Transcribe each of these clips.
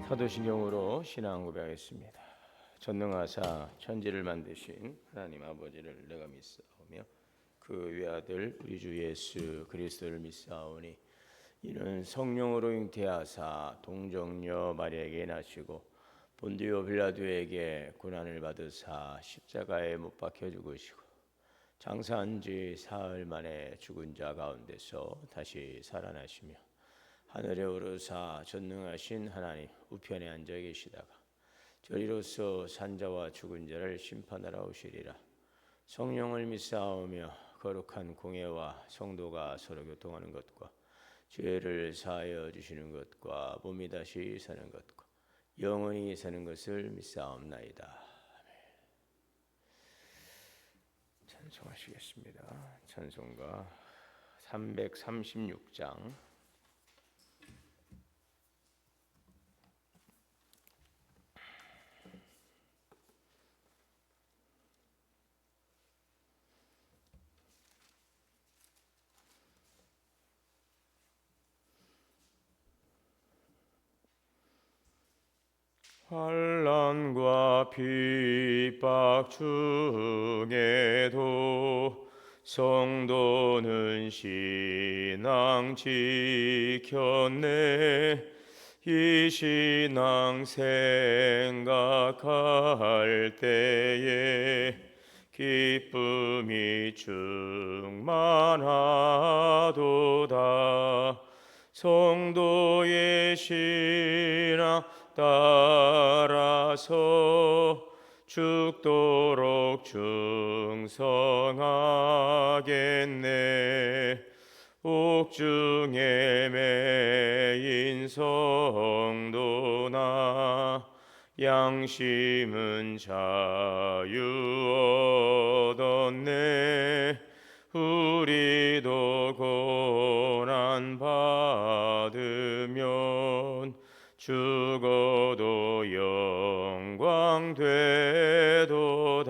사도신경으로 신앙 고백하겠습니다. 전능하사 천지를 만드신 하나님 아버지를 내가 믿사오며 그 외아들 우리 주 예수 그리스도를 믿사오니 이는 성령으로 잉태하사 동정녀 마리아에게 나시고 본디오 빌라도에게 고난을 받으사 십자가에 못 박혀 죽으시고 장사한 지 사흘 만에 죽은 자 가운데서 다시 살아나시며 하늘에 오르사 전능하신 하나님 우편에 앉아 계시다가 저리로서 산자와 죽은 자를 심판하러 오시리라. 성령을 믿사오며 거룩한 공예와 성도가 서로 교통하는 것과 죄를 사하여 주시는 것과 몸이 다시 사는 것과 영원히 사는 것을 믿사옵나이다. 찬송하시겠습니다. 찬송가 336장. 환난과 핍박 중에도 성도는 신앙 지켰네. 이 신앙 생각할 때에 기쁨이 충만하도다. 성도의 신앙 따라서 죽도록 충성하겠네. 옥중에 매인 성도나 양심은 자유 얻었네. 우리도 고난 받으면 죽어도 영광 되도다.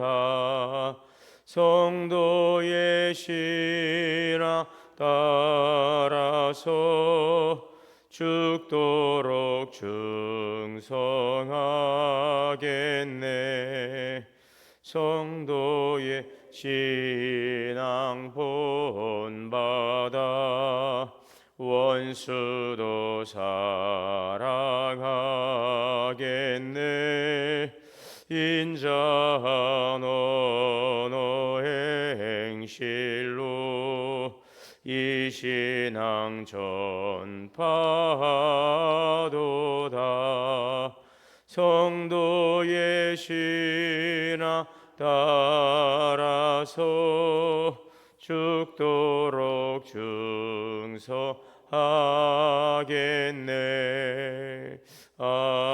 성도의 신앙 따라서 죽도록 충성하겠네. 성도의 신앙 본받아 원수도 사랑하겠네. 인자한 언어 행실로 이 신앙 전파하도다. 성도의 신앙 따라서 죽도록 충성하겠네. 아멘.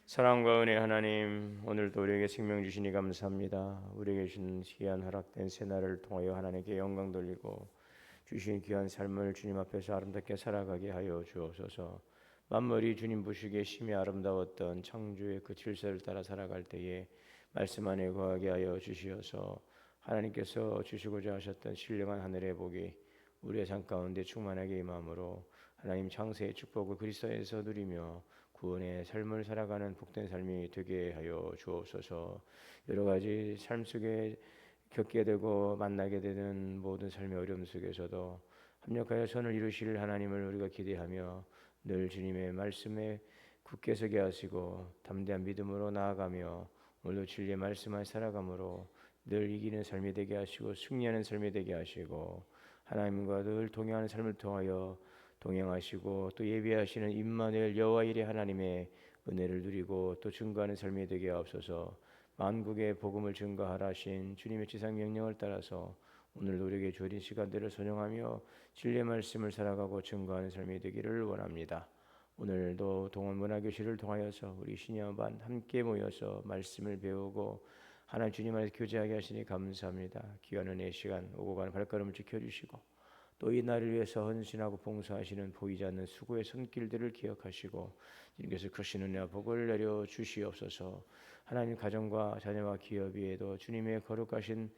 사랑과 은혜 하나님, 오늘도 우리에게 생명 주시니 감사합니다. 우리에게 주신 귀한 허락된 새날을 통하여 하나님께 영광 돌리고 주신 귀한 삶을 주님 앞에서 아름답게 살아가게 하여 주옵소서. 만물이 주님 보시기에 심히 아름다웠던 창조의 그 질서를 따라 살아갈 때에 말씀 안에 거하게 하여 주시어서 하나님께서 주시고자 하셨던 신령한 하늘의 복이 우리의 삶 가운데 충만하게 임함으로 하나님 창세의 축복을 그리스도에서 누리며 구원의 삶을 살아가는 복된 삶이 되게 하여 주옵소서. 여러 가지 삶 속에 겪게 되고 만나게 되는 모든 삶의 어려움 속에서도 합력하여 선을 이루실 하나님을 우리가 기대하며 늘 주님의 말씀에 굳게 서게 하시고 담대한 믿음으로 나아가며 오늘도 진리의 말씀을 살아감으로 늘 이기는 삶이 되게 하시고 승리하는 삶이 되게 하시고 하나님과 늘 동행하는 삶을 통하여 동행하시고 또 예비하시는 임마누엘 여호와 이레 하나님의 은혜를 누리고 또 증거하는 삶이 되게 하옵소서. 만국의 복음을 증거하라 하신 주님의 지상 명령을 따라서 오늘 우리에게 주어진 시간들을 선용하며 진리의 말씀을 살아가고 증거하는 삶이 되기를 원합니다. 오늘도 동원 문화교실을 통하여서 우리 신여반 함께 모여서 말씀을 배우고 하나님 주님 안에서 교제하게 하시니 감사합니다. 귀한 은혜의 시간 오고 가는 발걸음을 지켜주시고 또 이 날을 위해서 헌신하고 봉사하시는 보이지 않는 수고의 손길들을 기억하시고 주님께서 크신 은혜와 복을 내려 주시옵소서. 하나님 가정과 자녀와 기업 위에도 주님의 거룩하신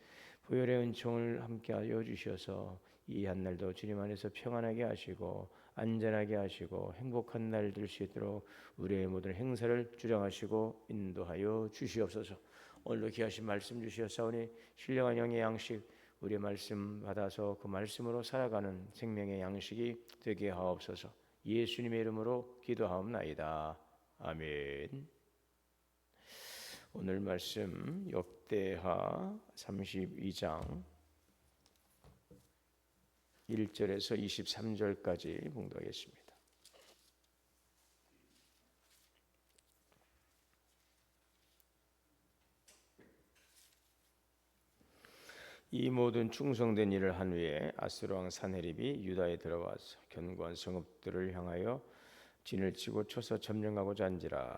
보혈의 은총을 함께하여 주셔서 이 한날도 주님 안에서 평안하게 하시고 안전하게 하시고 행복한 날 될 수 있도록 우리의 모든 행사를 주장하시고 인도하여 주시옵소서. 오늘도 귀하신 말씀 주시옵사오니 신령한 영의 양식 우리의 말씀 받아서 그 말씀으로 살아가는 생명의 양식이 되게 하옵소서. 예수님의 이름으로 기도하옵나이다. 아멘. 오늘 말씀 역대하 32장 1절에서 23절까지 봉독하겠습니다. 이 모든 충성된 일을 한 후에 아수르 왕 사네립이 유다에 들어와서 견고한 성읍들을 향하여 진을 치고 쳐서 점령하고자 한지라.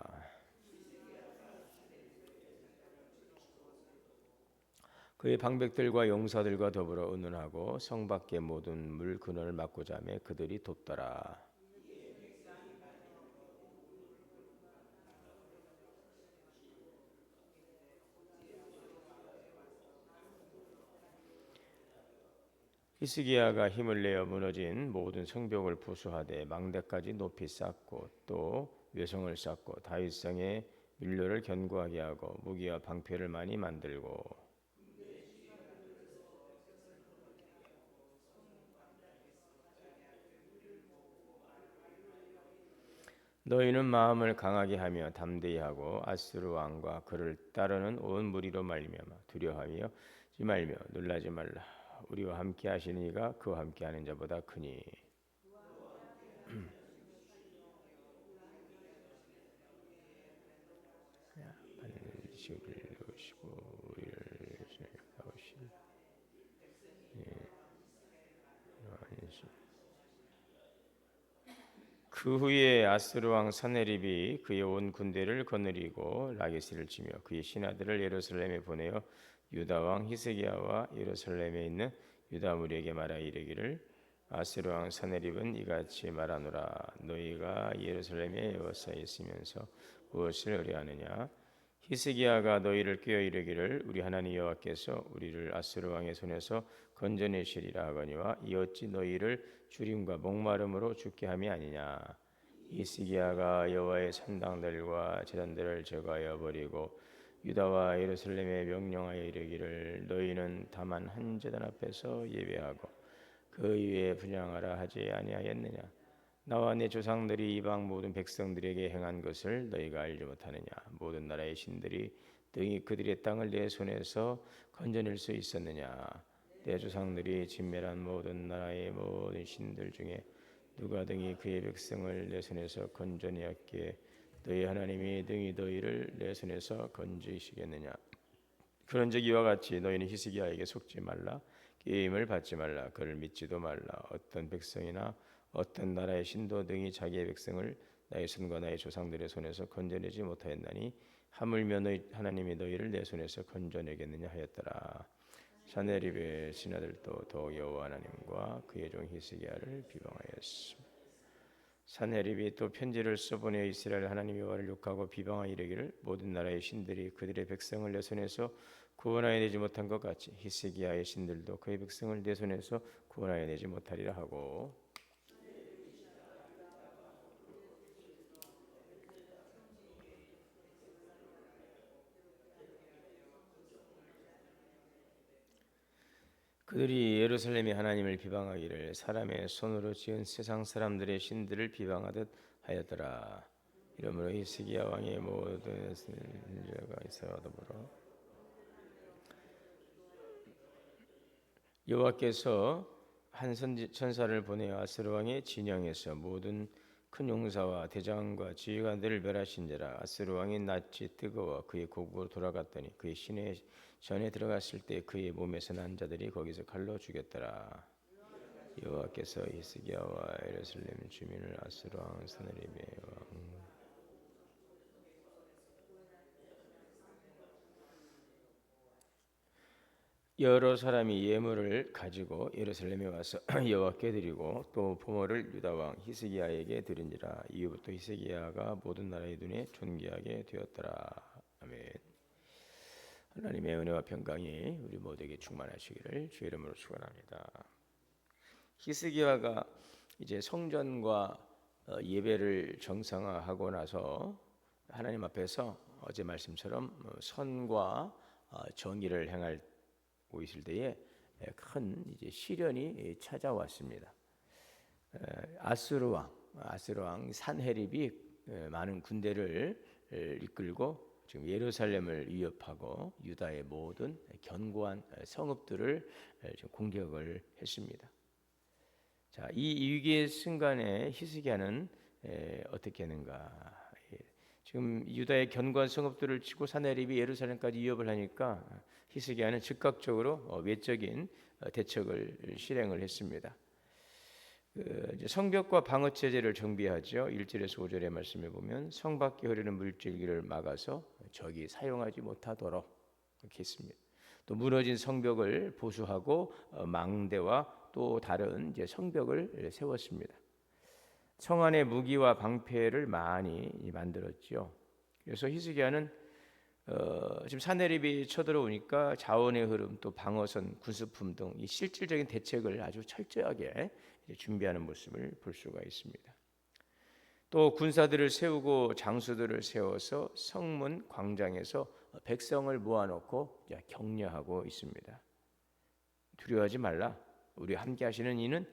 그의 방백들과 용사들과 더불어 의논하고 성 밖의 모든 물 근원을 막고자 하며 그들이 돕더라. 히스기야가 힘을 내어 무너진 모든 성벽을 부수하되 망대까지 높이 쌓고 또 외성을 쌓고 다윗성의 밀로를 견고하게 하고 무기와 방패를 많이 만들고 너희는 마음을 강하게 하며 담대히 하고 아수르 왕과 그를 따르는 온 무리로 말미암아 두려워하지 말며 놀라지 말라. 우리와 함께 하시는 이가 그와 함께 하는 자보다 크니. 반드시 우리를 도우시고 우리를 도우실 그 후에 아스루 왕 사네립이 그의 온 군대를 거느리고 라게스를 치며 그의 신하들을 예루살렘에 보내어 유다 왕 히스기야와 예루살렘에 있는 유다 무리에게 말하 이르기를 아스루 왕 사네립은 이같이 말하노라. 너희가 예루살렘에 에워싸 있으면서 무엇을 의뢰하느냐? 히스기야가 너희를 꾀어 이르기를 우리 하나님 여호와께서 우리를 아스루 왕의 손에서 건져내시리라 하거니와 이 어찌 너희를 주림과 목마름으로 죽게 함이 아니냐. 히스기야가 여호와의 산당들과 제단들을 제거하여 버리고 유다와 예루살렘에 명령하여 이르기를 너희는 다만 한 제단 앞에서 예배하고 그 위에 분향하라 하지 아니하였느냐. 나와 내 조상들이 이방 모든 백성들에게 행한 것을 너희가 알지 못하느냐. 모든 나라의 신들이 등이 그들의 땅을 내 손에서 건져낼 수 있었느냐. 내 조상들이 진멸한 모든 나라의 모든 신들 중에 누가 등이 그의 백성을 내 손에서 건져내었기에 너희 하나님이 등이 너희를 내 손에서 건지시겠느냐. 그런즉 이와 같이 너희는 히스기야에게 속지 말라. 게임을 받지 말라. 그를 믿지도 말라. 어떤 백성이나 어떤 나라의 신도 등이 자기의 백성을 나의 손과 나의 조상들의 손에서 건져내지 못하였나니 하물며 너희 하나님이 너희를 내 손에서 건져내겠느냐 하였더라. 사네립의 신하들도 더욱 여호와 하나님과 그의 종 히스기야를 비방하였습니다. 사네립이 또 편지를 써보내 이스라엘 하나님 여호와를 욕하고 비방하여 이르기를 모든 나라의 신들이 그들의 백성을 내 손에서 구원하여 내지 못한 것 같이 히스기야의 신들도 그의 백성을 내 손에서 구원하여 내지 못하리라 하고 그들이 예루살렘의 하나님을 비방하기를 사람의 손으로 지은 세상 사람들의 신들을 비방하듯 하였더라. 이러므로 히스기야 왕의 모든 자가 이스라엘 더불어 여호와께서 한 천사를 보내어 아스루 왕의 진영에서 모든 큰 용사와 대장과 지휘관들을 멸하신지라. 아스루 왕이 낯이 뜨거워 그의 고국으로 돌아갔더니 그의 시내 전에 들어갔을 때 그의 몸에서 난 자들이 거기서 칼로 죽였더라. 여호와께서 히스기야와 예루살렘 주민을 아스루 왕 사네립의 왕 여러 사람이 예물을 가지고 예루살렘에 와서 여호와께 드리고 또 포모를 유다 왕 히스기야에게 드린지라. 이후부터 히스기야가 모든 나라의 눈에 존귀하게 되었더라. 아멘. 하나님의 은혜와 평강이 우리 모두에게 충만하시기를 주의 이름으로 축원합니다. 히스기야가 이제 성전과 예배를 정상화하고 나서 하나님 앞에서 어제 말씀처럼 선과 정의를 행하고 있을 때에 큰 이제 시련이 찾아왔습니다. 아수르 왕 산헤립이 많은 군대를 이끌고 지금 예루살렘을 위협하고 유다의 모든 견고한 성읍들을 지금 공격을 했습니다. 자, 이 위기의 순간에 히스기야는 어떻게 하는가? 지금 유다의 견고한 성읍들을 치고 산헤립이 예루살렘까지 위협을 하니까 히스기야는 즉각적으로 외적인 대책을 실행을 했습니다. 성벽과 방어 체제를 정비하죠. 1절에서 5절의 말씀에 보면 성 밖에 흐르는 물줄기를 막아서 적이 사용하지 못하도록 이렇게 했습니다. 또 무너진 성벽을 보수하고 망대와 또 다른 이제 성벽을 세웠습니다. 성 안에 무기와 방패를 많이 만들었죠. 그래서 히스기야는 지금 산헤립이 쳐들어오니까 자원의 흐름, 또 방어선, 군수품 등 이 실질적인 대책을 아주 철저하게 준비하는 모습을 볼 수가 있습니다. 또 군사들을 세우고 장수들을 세워서 성문 광장에서 백성을 모아놓고 격려하고 있습니다. 두려워하지 말라. 우리 함께 하시는 이는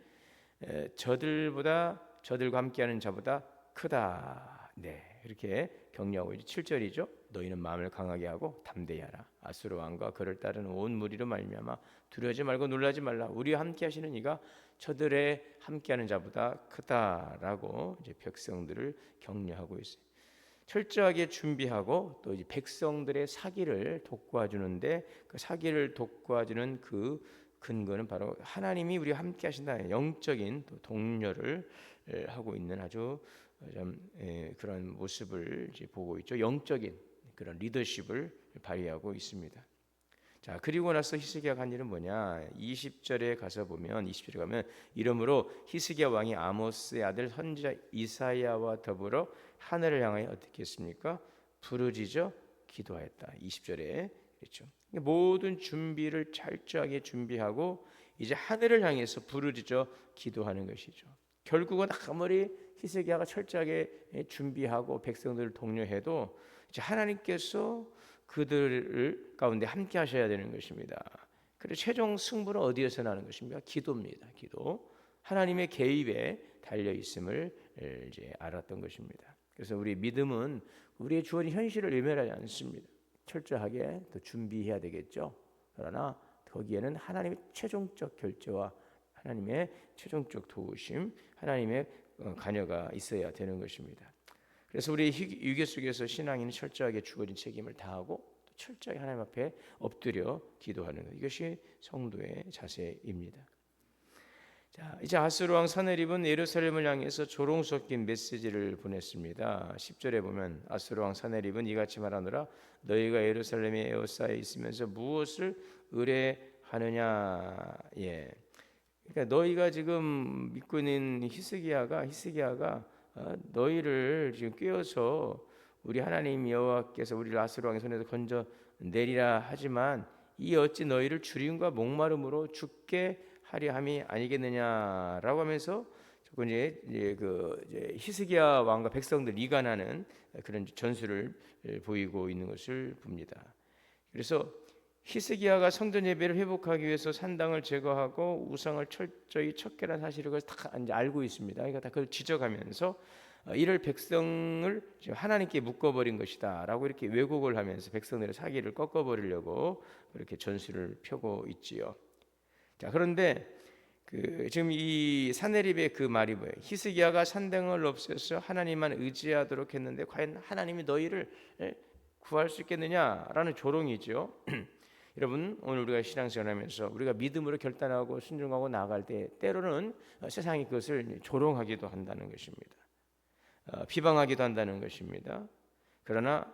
저들과 함께하는 자보다 크다. 네, 이렇게 격려하고 있죠. 7절이죠. 너희는 마음을 강하게 하고 담대히 하라. 아수르 왕과 그를 따르는 온 무리로 말미암아 두려워하지 말고 놀라지 말라. 우리와 함께 하시는 이가 저들의 함께하는 자보다 크다라고 이제 백성들을 격려하고 있어요. 철저하게 준비하고 또 이제 백성들의 사기를 돕고해주는데 그 사기를 돕고해주는 그 근거는 바로 하나님이 우리와 함께 하신다는 영적인 또 독려를 하고 있는 아주 그런 모습을 이제 보고 있죠. 영적인 그런 리더십을 발휘하고 있습니다. 자, 그리고 나서 히스기야가 한 일은 뭐냐? 20절에 가서 보면 20절에 가면 이러므로 히스기야 왕이 아모스의 아들 선지자 이사야와 더불어 하늘을 향하여 어떻게 했습니까? 부르짖어 기도하였다. 20절에 그렇죠. 모든 준비를 철저하게 준비하고 이제 하늘을 향해서 부르짖어 기도하는 것이죠. 결국은 아무리 히스기야가 철저하게 준비하고 백성들을 독려해도 이제 하나님께서 그들 가운데 함께 하셔야 되는 것입니다. 그래서 최종 승부는 어디에서 나는 것입니까? 기도입니다. 기도. 하나님의 개입에 달려 있음을 이제 알았던 것입니다. 그래서 우리 믿음은 우리의 주어진 현실을 외면하지 않습니다. 철저하게 또 준비해야 되겠죠. 그러나 거기에는 하나님의 최종적 결제와 하나님의 최종적 도우심, 하나님의 관여가 있어야 되는 것입니다. 그래서 우리 위기 속에서 신앙인은 철저하게 주어진 책임을 다하고 또 철저하게 하나님 앞에 엎드려 기도하는 것. 이것이 성도의 자세입니다. 자, 이제 아수르 왕 산헤립은 예루살렘을 향해서 조롱 섞인 메시지를 보냈습니다. 10절에 보면 아수르 왕 산헤립은 이같이 말하노라. 너희가 예루살렘의 에워싸에 있으면서 무엇을 의뢰하느냐. 예. 그러니까 너희가 지금 믿고 있는 히스기야가 너희를 지금 꿰어서 우리 하나님 여호와께서 우리를 아수르 왕의 손에서 건져 내리라 하지만 이 어찌 너희를 주림과 목마름으로 죽게 하려 함이 아니겠느냐라고 하면서 이제 히스기야 왕과 백성들 이간하는 그런 전술을 보이고 있는 것을 봅니다. 그래서 히스기야가 성전 예배를 회복하기 위해서 산당을 제거하고 우상을 철저히 척결한 사실을 다 이제 알고 있습니다. 그러니까 다 그걸 지적하면서 이를 백성을 하나님께 묶어버린 것이다라고 이렇게 왜곡을 하면서 백성들의 사기를 꺾어버리려고 그렇게 전술을 펴고 있지요. 자, 그런데 지금 이 산헤립의 그 말이 뭐예요? 히스기야가 산당을 없애서 하나님만 의지하도록 했는데 과연 하나님이 너희를 구할 수 있겠느냐라는 조롱이죠. 여러분, 오늘 우리가 신앙생활하면서 우리가 믿음으로 결단하고 순종하고 나아갈 때 때로는 세상이 그것을 조롱하기도 한다는 것입니다. 비방하기도 한다는 것입니다. 그러나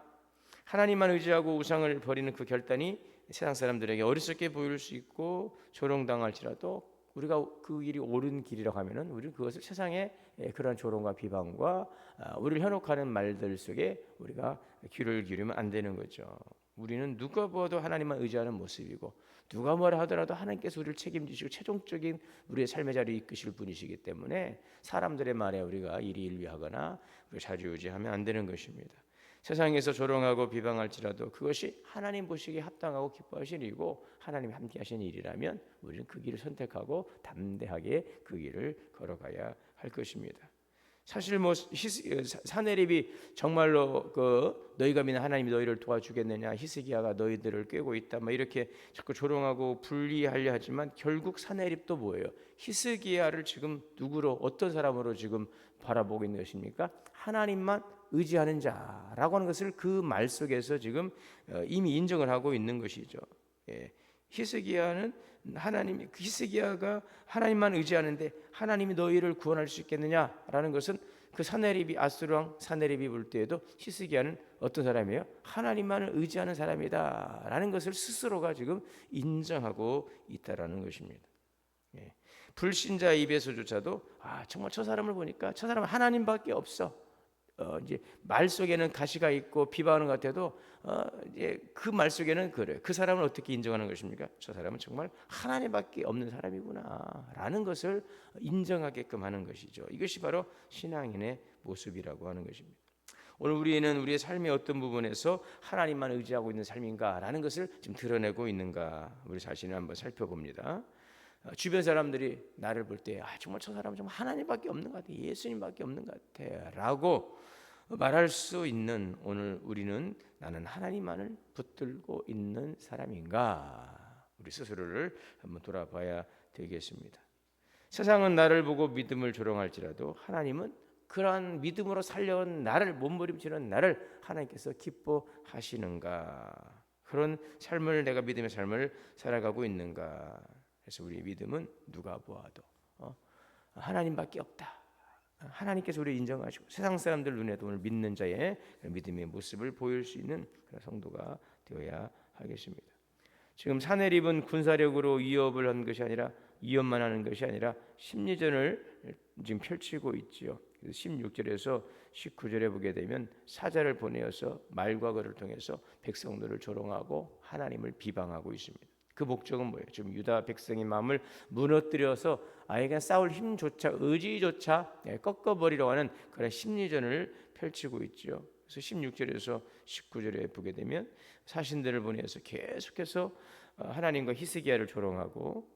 하나님만 의지하고 우상을 버리는 그 결단이 세상 사람들에게 어리석게 보일 수 있고 조롱당할지라도 우리가 그 길이 옳은 길이라고 하면은 우리는 그것을 세상의 그런 조롱과 비방과 우리를 현혹하는 말들 속에 우리가 귀를 기울이면 안 되는 거죠. 우리는 누가 보아도 하나님만 의지하는 모습이고 누가 뭐라 하더라도 하나님께서 우리를 책임지시고 최종적인 우리의 삶의 자리에 이끄실 분이시기 때문에 사람들의 말에 우리가 일희일비하거나 좌지우지하면 안 되는 것입니다. 세상에서 조롱하고 비방할지라도 그것이 하나님 보시기에 합당하고 기뻐하신 일이고 하나님이 함께 하신 일이라면 우리는 그 길을 선택하고 담대하게 그 길을 걸어가야 할 것입니다. 사실 사내립이 정말로 너희가 믿는 하나님이 너희를 도와주겠느냐, 히스기야가 너희들을 꾀고 있다, 이렇게 자꾸 조롱하고 불리하려 하지만 결국 사내립도 뭐예요? 히스기야를 지금 누구로, 어떤 사람으로 지금 바라보고 있는 것입니까? 하나님만 의지하는 자라고 하는 것을 그 말 속에서 지금 이미 인정을 하고 있는 것이죠. 히스기야가 하나님만 의지하는데 하나님이 너희를 구원할 수 있겠느냐라는 것은 그 사내립이 아수르 왕 사내립이 볼 때에도 히스기야는 어떤 사람이에요? 하나님만을 의지하는 사람이다라는 것을 스스로가 지금 인정하고 있다라는 것입니다. 불신자 입에서조차도 정말 저 사람을 보니까 저 사람은 하나님밖에 없어. 이제 말 속에는 가시가 있고 비방하는 것 같아도 이제 그 말 속에는 그래. 그 사람을 어떻게 인정하는 것입니까? 저 사람은 정말 하나님밖에 없는 사람이구나라는 것을 인정하게끔 하는 것이죠. 이것이 바로 신앙인의 모습이라고 하는 것입니다. 오늘 우리는 우리의 삶의 어떤 부분에서 하나님만 의지하고 있는 삶인가라는 것을 지금 드러내고 있는가 우리 자신을 한번 살펴봅니다. 주변 사람들이 나를 볼 때 정말 저 사람은 정말 하나님밖에 없는 것 같아, 예수님밖에 없는 것 같아 라고 말할 수 있는 오늘 우리는 나는 하나님만을 붙들고 있는 사람인가, 우리 스스로를 한번 돌아봐야 되겠습니다. 세상은 나를 보고 믿음을 조롱할지라도 하나님은 그러한 믿음으로 살려온 나를, 몸부림치는 나를 하나님께서 기뻐하시는가, 그런 삶을, 내가 믿음의 삶을 살아가고 있는가. 그래서 우리의 믿음은 누가 보아도 하나님밖에 없다. 하나님께서 우리를 인정하시고 세상 사람들 눈에도 오늘 믿는 자의 믿음의 모습을 보일 수 있는 그런 성도가 되어야 하겠습니다. 지금 사내립은 군사력으로 위협을 한 것이 아니라, 위협만 하는 것이 아니라 심리전을 지금 펼치고 있지요. 16절에서 19절에 보게 되면 사자를 보내어서 말과 글을 통해서 백성들을 조롱하고 하나님을 비방하고 있습니다. 그 목적은 뭐예요? 지금 유다 백성의 마음을 무너뜨려서 아예 싸울 힘조차, 의지조차 꺾어버리려고 하는 그런 심리전을 펼치고 있죠. 그래서 16절에서 19절에 보게 되면 사신들을 보내서 계속해서 하나님과 히스기야를 조롱하고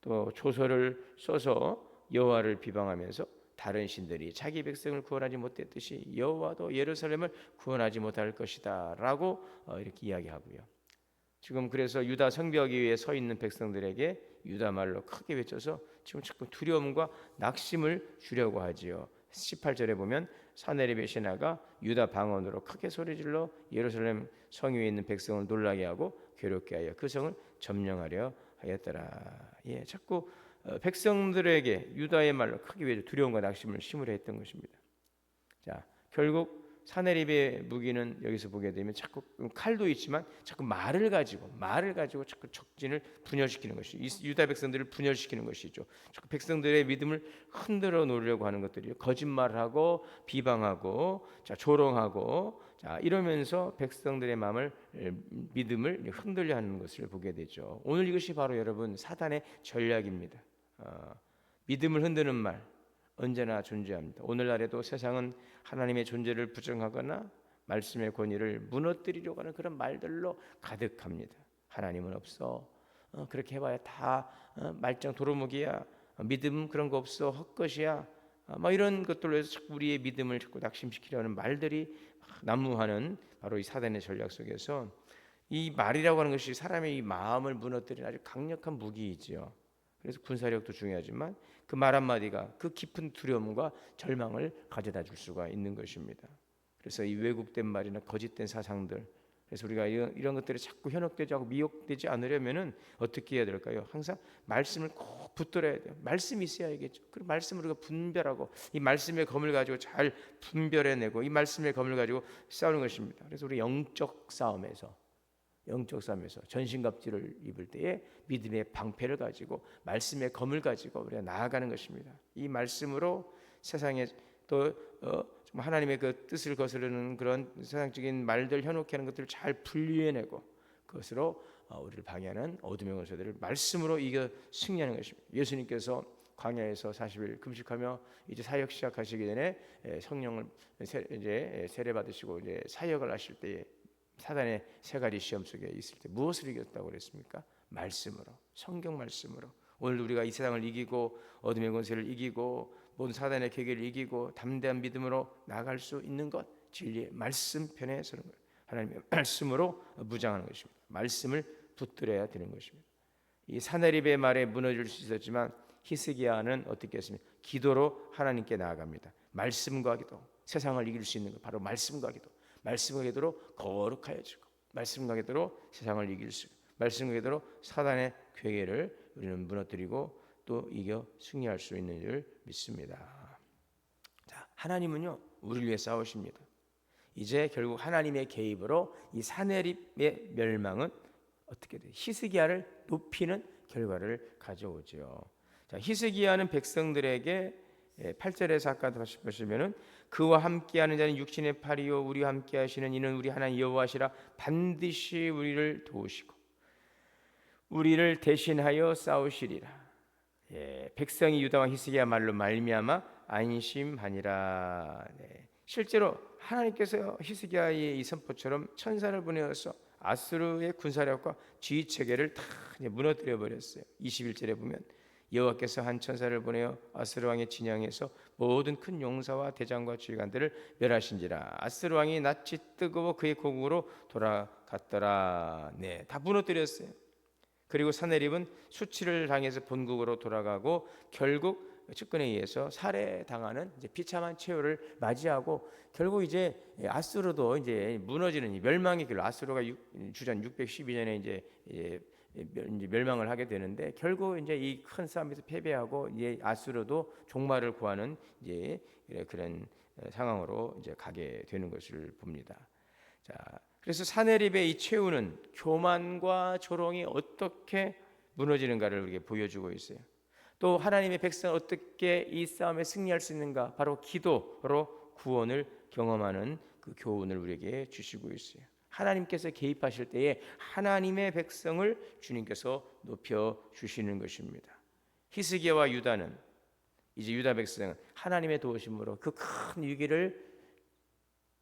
또 조서를 써서 여호와를 비방하면서 다른 신들이 자기 백성을 구원하지 못했듯이 여호와도 예루살렘을 구원하지 못할 것이다 라고 이렇게 이야기하고요. 지금 그래서 유다 성벽 위에 서 있는 백성들에게 유다 말로 크게 외쳐서 지금 자꾸 두려움과 낙심을 주려고 하지요. 18절에 보면 사내립의 신하가 유다 방언으로 크게 소리질러 예루살렘 성 위에 있는 백성을 놀라게 하고 괴롭게 하여 그 성을 점령하려 하였더라. 자꾸 백성들에게 유다의 말로 크게 외쳐 두려움과 낙심을 심으려 했던 것입니다. 자, 결국 사내립의 무기는 여기서 보게 되면 자꾸 칼도 있지만 자꾸 말을 가지고 자꾸 적진을 분열시키는 것이, 유다 백성들을 분열시키는 것이죠. 자꾸 백성들의 믿음을 흔들어 놓으려고 하는 것들이요. 거짓말하고 비방하고 조롱하고 이러면서 백성들의 마음을, 믿음을 흔들려 하는 것을 보게 되죠. 오늘 이것이 바로 여러분 사단의 전략입니다. 믿음을 흔드는 말 언제나 존재합니다. 오늘날에도 세상은 하나님의 존재를 부정하거나 말씀의 권위를 무너뜨리려고 하는 그런 말들로 가득합니다. 하나님은 없어, 그렇게 해봐야 다 말짱 도루묵이야, 믿음 그런 거 없어, 헛것이야, 이런 것들로 해서 자꾸 우리의 믿음을 자꾸 낙심시키려는 말들이 난무하는 바로 이 사단의 전략 속에서 이 말이라고 하는 것이 사람의 이 마음을 무너뜨리는 아주 강력한 무기이지요. 그래서 군사력도 중요하지만 그 말 한마디가 그 깊은 두려움과 절망을 가져다 줄 수가 있는 것입니다. 그래서 이 왜곡된 말이나 거짓된 사상들, 그래서 우리가 이런 것들이 자꾸 현혹되지 않고 미혹되지 않으려면은 어떻게 해야 될까요? 항상 말씀을 꼭 붙들어야 돼요. 말씀이 있어야겠죠. 그 말씀을 우리가 분별하고 이 말씀의 검을 가지고 잘 분별해내고 이 말씀의 검을 가지고 싸우는 것입니다. 그래서 우리 영적 싸움에서 전신갑주를 입을 때에 믿음의 방패를 가지고 말씀의 검을 가지고 우리가 나아가는 것입니다. 이 말씀으로 세상에 또 좀 하나님의 그 뜻을 거스르는 그런 세상적인 말들, 현혹해 하는 것들을 잘 분리해내고 그것으로 우리를 방해하는 어둠의 원수들을 말씀으로 이겨 승리하는 것입니다. 예수님께서 광야에서 40일 금식하며 이제 사역 시작하시기 전에 성령을 이제 세례 받으시고 이제 사역을 하실 때에 사단의 세 가지 시험 속에 있을 때 무엇을 이겼다고 그랬습니까? 말씀으로, 성경 말씀으로. 오늘 우리가 이 세상을 이기고 어둠의 권세를 이기고 모든 사단의 계계를 이기고 담대한 믿음으로 나아갈 수 있는 것, 진리의 말씀 편에 서는 것, 하나님의 말씀으로 무장하는 것입니다. 말씀을 붙들어야 되는 것입니다. 이 사내립의 말에 무너질 수 있었지만 히스기야는 어떻게 했습니까? 기도로 하나님께 나아갑니다. 말씀과 기도, 세상을 이길 수 있는 것 바로 말씀과 기도. 말씀과 기도로 거룩하여지고 말씀과 기도로 세상을 이길 수, 말씀과 기도로 사단의 괴계를 우리는 무너뜨리고 또 이겨 승리할 수 있는 줄 믿습니다. 자, 하나님은요 우리를 위해 싸우십니다. 이제 결국 하나님의 개입으로 이 사내립의 멸망은 어떻게 돼요? 히스기야를 높이는 결과를 가져오죠. 자, 히스기야는 백성들에게 8절에서 아까 다시 보시면은 그와 함께하는 자는 육신의 팔이요 우리와 함께하시는 이는 우리 하나님 여호와시라 반드시 우리를 도우시고 우리를 대신하여 싸우시리라. 백성이 유다와 히스기야 말로 말미암아 안심하니라. 실제로 하나님께서 히스기야의 이 선포처럼 천사를 보내어서 아수르의 군사력과 지휘 체계를 다 무너뜨려 버렸어요. 21절에 보면 여호와께서 한 천사를 보내어 아수르 왕의 진영에서 모든 큰 용사와 대장과 지휘관들을 멸하신지라. 아수르 왕이 낯이 뜨거워 그의 고국으로 돌아갔더라. 다 무너뜨렸어요. 그리고 사내립은 수치를 당해서 본국으로 돌아가고 결국 측근에 의해서 살해당하는 이제 비참한 최후를 맞이하고 결국 이제 아수르도 이제 무너지는 멸망의 길. 아수르가 주전 612년에 이제 멸망을 하게 되는데 결국 이제 이 큰 싸움에서 패배하고 이제 아수르도 종말을 구하는 이제 그런 상황으로 이제 가게 되는 것을 봅니다. 자, 그래서 사내립의 이 최후는 교만과 조롱이 어떻게 무너지는가를 우리에게 보여주고 있어요. 또 하나님의 백성은 어떻게 이 싸움에 승리할 수 있는가? 바로 기도로 구원을 경험하는 그 교훈을 우리에게 주시고 있어요. 하나님께서 개입하실 때에 하나님의 백성을 주님께서 높여 주시는 것입니다. 히스기야와 유다는 이제 유다 백성은 하나님의 도우심으로 그 큰 위기를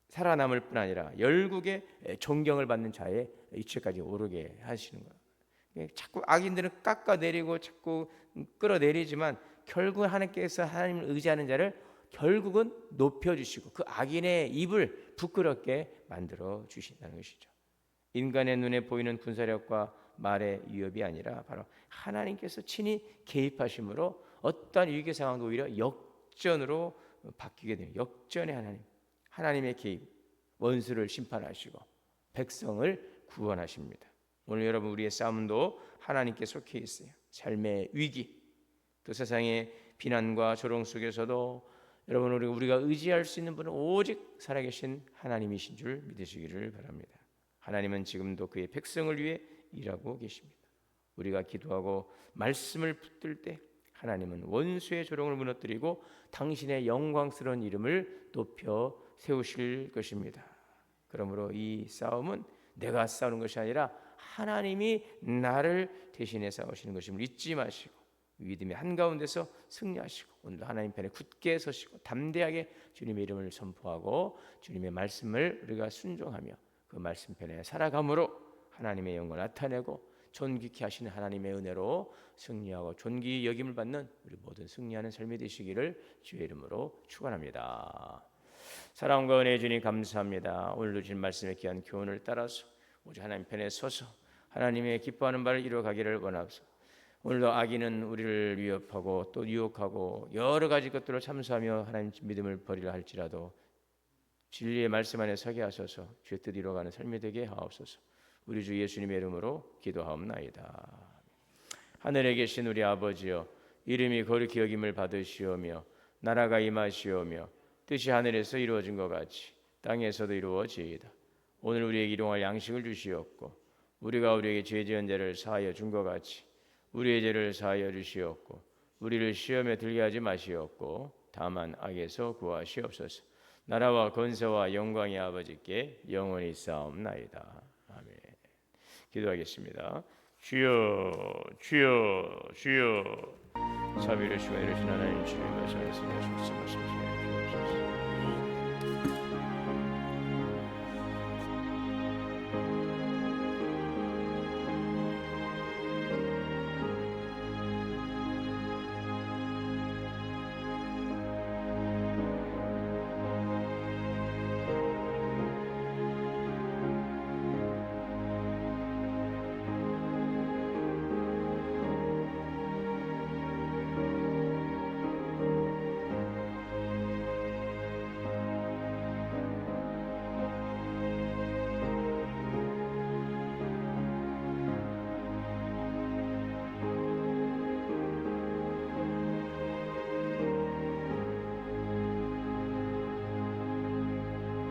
살아남을 뿐 아니라 열국의 존경을 받는 자의 위치까지 오르게 하시는 거예요. 자꾸 악인들은 깎아내리고 자꾸 끌어내리지만 결국 하나님께서 하나님을 의지하는 자를 결국은 높여주시고 그 악인의 입을 부끄럽게 만들어 주신다는 것이죠. 인간의 눈에 보이는 군사력과 말의 위협이 아니라 바로 하나님께서 친히 개입하심으로 어떠한 위기 상황도 오히려 역전으로 바뀌게 돼요. 역전의 하나님, 하나님의 개입, 원수를 심판하시고 백성을 구원하십니다. 오늘 여러분 우리의 싸움도 하나님께 속해 있어요. 삶의 위기, 또 세상의 비난과 조롱 속에서도 여러분 우리가 의지할 수 있는 분은 오직 살아계신 하나님이신 줄 믿으시기를 바랍니다. 하나님은 지금도 그의 백성을 위해 일하고 계십니다. 우리가 기도하고 말씀을 붙들 때 하나님은 원수의 조롱을 무너뜨리고 당신의 영광스러운 이름을 높여 세우실 것입니다. 그러므로 이 싸움은 내가 싸우는 것이 아니라 하나님이 나를 대신해 싸우시는 것임을 잊지 마시고 믿음의 한가운데서 승리하시고 오늘도 하나님 편에 굳게 서시고 담대하게 주님의 이름을 선포하고 주님의 말씀을 우리가 순종하며 그 말씀 편에 살아감으로 하나님의 영광을 나타내고 존귀케 하시는 하나님의 은혜로 승리하고 존귀 여김을 받는 우리 모든 승리하는 삶이 되시기를 주의 이름으로 축원합니다. 사랑과 은혜의 주님 감사합니다. 오늘도 주신 말씀의 귀한 교훈을 따라서 오직 하나님 편에 서서 하나님의 기뻐하는 바를 이루어가기를 원하옵소서. 오늘도 악인은 우리를 위협하고 또 유혹하고 여러 가지 것들을 참수하며 하나님 믿음을 버리려 할지라도 진리의 말씀 안에 서게 하소서. 주의 뜻 이루어가는 삶이 되게 하옵소서. 우리 주 예수님의 이름으로 기도하옵나이다. 하늘에 계신 우리 아버지여, 이름이 거룩히 여김을 받으시오며 나라가 임하시오며 뜻이 하늘에서 이루어진 것 같이 땅에서도 이루어지이다. 오늘 우리에게 일용할 양식을 주시옵고 우리가 우리에게 죄 지은 자를 사하여 준 것 같이 우리의 죄를 사하여 주시옵고 우리를 시험에 들게 하지 마시옵고 다만 악에서 구하시옵소서. 나라와 권세와 영광이 아버지께 영원히 싸움나이다. 아멘. 기도하겠습니다. 주여 주여 주여. 자비로우시고 이르신 하나님 주님 말씀하시옵소서.